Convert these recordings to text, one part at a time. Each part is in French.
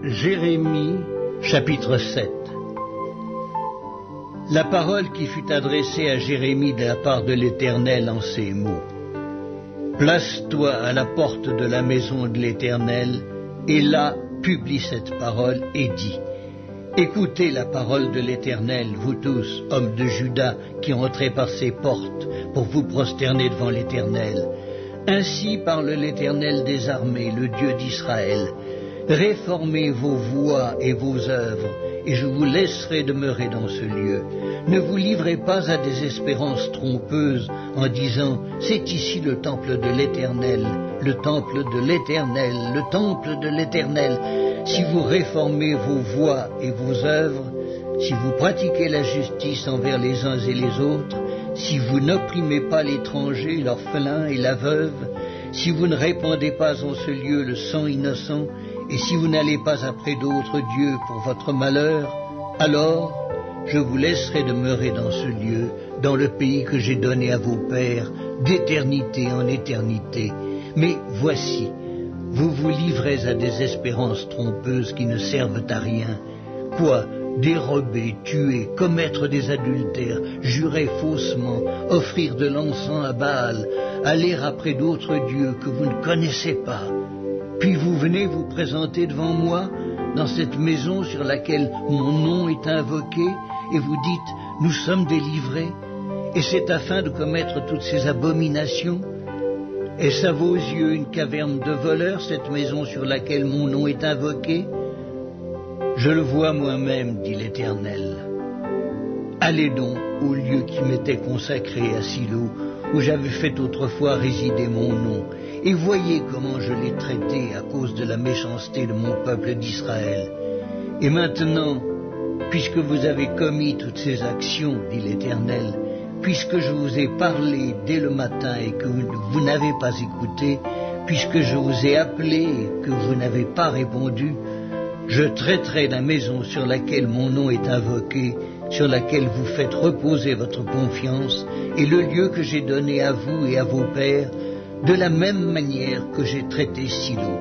Jérémie, chapitre 7. La parole qui fut adressée à Jérémie de la part de l'Éternel en ces mots. Place-toi à la porte de la maison de l'Éternel, et là publie cette parole et dis. Écoutez la parole de l'Éternel, vous tous, hommes de Juda, qui entrez par ces portes pour vous prosterner devant l'Éternel. Ainsi parle l'Éternel des armées, le Dieu d'Israël. Réformez vos voies et vos œuvres, et je vous laisserai demeurer dans ce lieu. Ne vous livrez pas à des espérances trompeuses en disant « C'est ici le temple de l'Éternel, le temple de l'Éternel, le temple de l'Éternel ». Si vous réformez vos voies et vos œuvres, si vous pratiquez la justice envers les uns et les autres, si vous n'opprimez pas l'étranger, l'orphelin et la veuve, si vous ne répandez pas en ce lieu le sang innocent, et si vous n'allez pas après d'autres dieux pour votre malheur, alors je vous laisserai demeurer dans ce lieu, dans le pays que j'ai donné à vos pères, d'éternité en éternité. Mais voici, vous vous livrez à des espérances trompeuses qui ne servent à rien. Quoi? Dérober, tuer, commettre des adultères, jurer faussement, offrir de l'encens à Baal, aller après d'autres dieux que vous ne connaissez pas. Puis vous venez vous présenter devant moi, dans cette maison sur laquelle mon nom est invoqué, et vous dites, nous sommes délivrés, et c'est afin de commettre toutes ces abominations. Est-ce à vos yeux une caverne de voleurs, cette maison sur laquelle mon nom est invoqué? Je le vois moi-même, dit l'Éternel. Allez donc au lieu qui m'était consacré à Silo, où j'avais fait autrefois résider mon nom, et voyez comment je l'ai traité à cause de la méchanceté de mon peuple d'Israël. Et maintenant, puisque vous avez commis toutes ces actions, dit l'Éternel, puisque je vous ai parlé dès le matin et que vous n'avez pas écouté, puisque je vous ai appelé et que vous n'avez pas répondu, je traiterai la maison sur laquelle mon nom est invoqué, sur laquelle vous faites reposer votre confiance, et le lieu que j'ai donné à vous et à vos pères, de la même manière que j'ai traité Silo,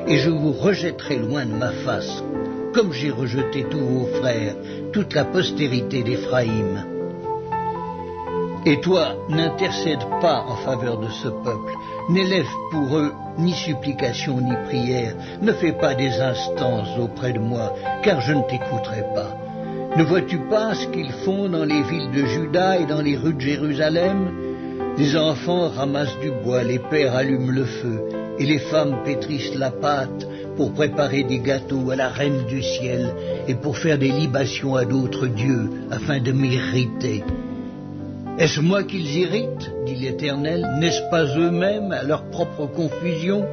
et je vous rejetterai loin de ma face, comme j'ai rejeté tous vos frères, toute la postérité d'Éphraïm. Et toi, n'intercède pas en faveur de ce peuple, n'élève pour eux ni supplication ni prière, ne fais pas des instances auprès de moi, car je ne t'écouterai pas. Ne vois-tu pas ce qu'ils font dans les villes de Juda et dans les rues de Jérusalem? Les enfants ramassent du bois, les pères allument le feu, et les femmes pétrissent la pâte pour préparer des gâteaux à la reine du ciel et pour faire des libations à d'autres dieux, afin de m'irriter. Est-ce moi qu'ils irritent, dit l'Éternel? N'est-ce pas eux-mêmes à leur propre confusion?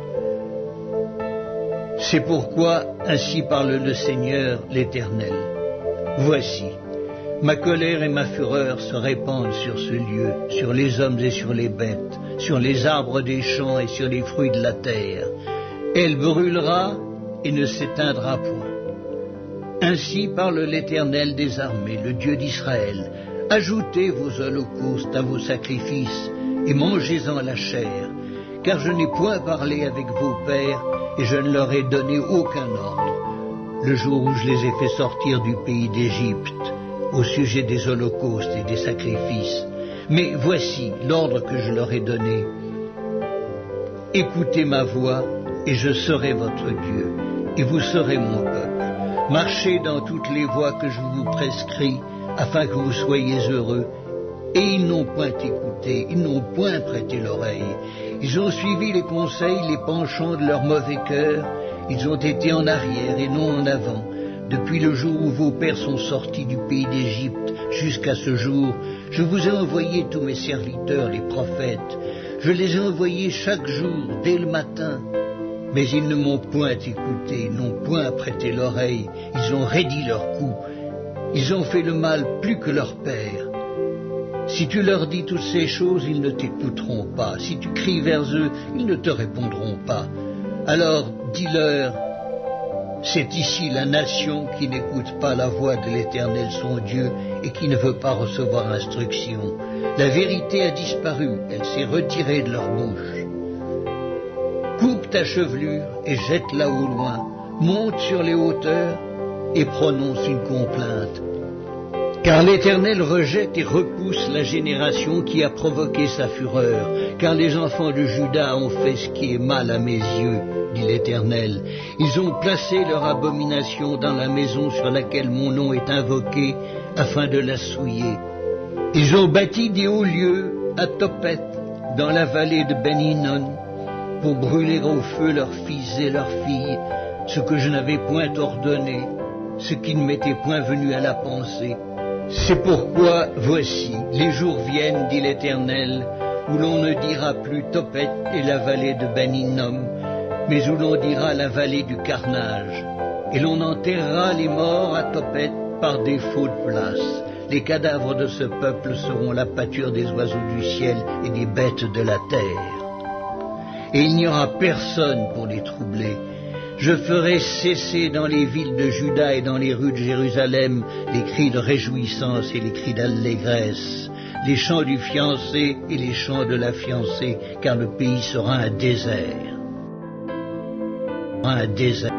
C'est pourquoi, ainsi parle le Seigneur, l'Éternel. Voici, ma colère et ma fureur se répandent sur ce lieu, sur les hommes et sur les bêtes, sur les arbres des champs et sur les fruits de la terre. Elle brûlera et ne s'éteindra point. Ainsi parle l'Éternel des armées, le Dieu d'Israël. Ajoutez vos holocaustes à vos sacrifices et mangez-en la chair, car je n'ai point parlé avec vos pères et je ne leur ai donné aucun ordre, le jour où je les ai fait sortir du pays d'Égypte, au sujet des holocaustes et des sacrifices. Mais voici l'ordre que je leur ai donné. Écoutez ma voix et je serai votre Dieu, et vous serez mon peuple. Marchez dans toutes les voies que je vous prescris, afin que vous soyez heureux. Et ils n'ont point écouté, ils n'ont point prêté l'oreille. Ils ont suivi les conseils, les penchants de leur mauvais cœur. Ils ont été en arrière et non en avant. Depuis le jour où vos pères sont sortis du pays d'Égypte jusqu'à ce jour, je vous ai envoyé tous mes serviteurs, les prophètes. Je les ai envoyés chaque jour, dès le matin. Mais ils ne m'ont point écouté, n'ont point prêté l'oreille. Ils ont raidi leur cou. Ils ont fait le mal plus que leur père. Si tu leur dis toutes ces choses, ils ne t'écouteront pas. Si tu cries vers eux, ils ne te répondront pas. Alors dis-leur, c'est ici la nation qui n'écoute pas la voix de l'Éternel son Dieu et qui ne veut pas recevoir instruction. La vérité a disparu, elle s'est retirée de leur bouche. Coupe ta chevelure et jette-la au loin. monte sur les hauteurs et prononce une complainte. Car l'Éternel rejette et repousse la génération qui a provoqué sa fureur, car les enfants de Juda ont fait ce qui est mal à mes yeux, dit l'Éternel. Ils ont placé leur abomination dans la maison sur laquelle mon nom est invoqué, afin de la souiller. Ils ont bâti des hauts lieux à Tophet, dans la vallée de Ben-Hinnom, pour brûler au feu leurs fils et leurs filles, ce que je n'avais point ordonné, ce qui ne m'était point venu à la pensée. C'est pourquoi, voici, les jours viennent, dit l'Éternel, où l'on ne dira plus Tophet et la vallée de Ben-Hinnom, mais où l'on dira la vallée du carnage. Et l'on enterrera les morts à Tophet par défaut de place. Les cadavres de ce peuple seront la pâture des oiseaux du ciel et des bêtes de la terre. Et il n'y aura personne pour les troubler. Je ferai cesser dans les villes de Juda et dans les rues de Jérusalem les cris de réjouissance et les cris d'allégresse, les chants du fiancé et les chants de la fiancée, car le pays sera un désert. Un désert.